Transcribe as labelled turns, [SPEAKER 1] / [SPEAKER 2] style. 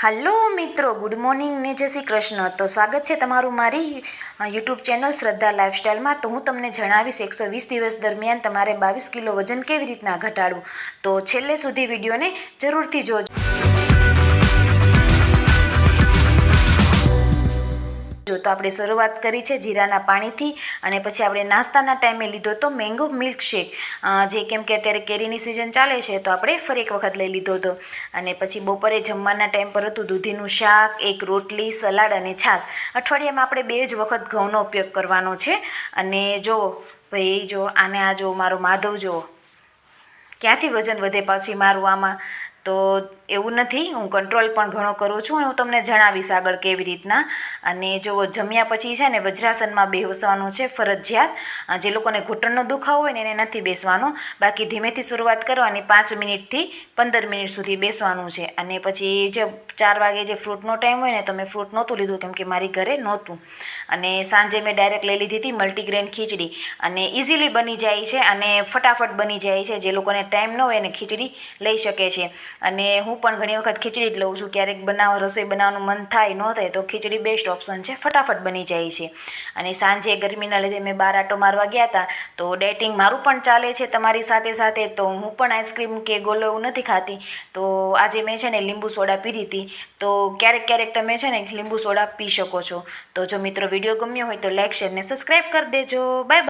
[SPEAKER 1] Hello મિત્રો, good morning ને જય શ્રી કૃષ્ણ. તો સ્વાગત છે તમારું મારી યુટ્યુબ ચેનલ શ્રદ્ધા લાઈફસ્ટાઈલમાં. તો હું તમને જણાવીશ 120 દિવસ દરમિયાન તમારે 22 કિલો વજન કેવી રીતના ઘટાડવું. તો છેલ્લે સુધી વિડીયોને જરૂરથી જોજો. તો આપણે શરૂઆત કરી છે જીરાના પાણીથી, અને પછી આપણે નાસ્તાના ટાઈમે લીધો તો મેંગો મિલ્કશેક, જે કેમ કે અત્યારે કેરીની સિઝન ચાલે છે તો આપણે ફરી એક વખત લઈ લીધો હતો. અને પછી બપોરે જમવાના ટાઈમ પર હતું દૂધીનું શાક, એક રોટલી, સલાડ અને છાશ. અઠવાડિયામાં આપણે 2 જ વખત ઘઉંનો ઉપયોગ કરવાનો છે. અને જો ભાઈ, જો આને આ જો મારો માધવ જો ક્યાંથી વજન વધે પાછી મારું આમાં. તો એવું નથી, હું કંટ્રોલ પણ ઘણો કરું છું. હું તમને જણાવીશ આગળ કેવી રીતના. અને જો જમ્યા પછી છે ને વજ્રાસનમાં બેસવાનું છે ફરજિયાત. જે લોકોને ઘૂંટણનો દુખાવો હોય ને એને નથી બેસવાનો, બાકી ધીમેથી શરૂઆત કરવાની. 5 મિનિટથી 15 મિનિટ સુધી બેસવાનું છે. અને પછી જે 4 વાગે જે ફ્રૂટનો ટાઈમ હોય ને, તો મેં ફ્રૂટ નહોતું લીધું કેમ કે મારી ઘરે નહોતું. અને સાંજે મેં ડાયરેક્ટ લઈ લીધી હતી મલ્ટીગ્રેન ખીચડી. અને ઇઝીલી બની જાય છે અને ફટાફટ બની જાય છે. જે લોકોને ટાઈમ ન હોય એને ખીચડી લઈ શકે છે. અને હું પણ ઘણી વખત ખીચડી જ લઉં છું. ક્યારેક રસોઈ બનાવવાનું મન થાય ન થાય તો ખીચડી બેસ્ટ ઓપ્શન છે, ફટાફટ બની જાય છે. અને સાંજે ગરમીના લીધે મેં બહાર આટો મારવા ગયા હતા. તો ડેટિંગ મારું પણ ચાલે છે તમારી સાથે સાથે. તો હું પણ આઈસ્ક્રીમ કે ગોલો એવું નથી ખાતી. તો આજે મેં છે ને લીંબુ સોડા પીધી હતી. તો ક્યારેક તમે છે ને લીંબુ સોડા પી શકો છો. તો જો મિત્રો વિડીયો ગમ્યો હોય તો લાઈક, શેર ને સબસ્ક્રાઈબ કરી દેજો. Bye bye.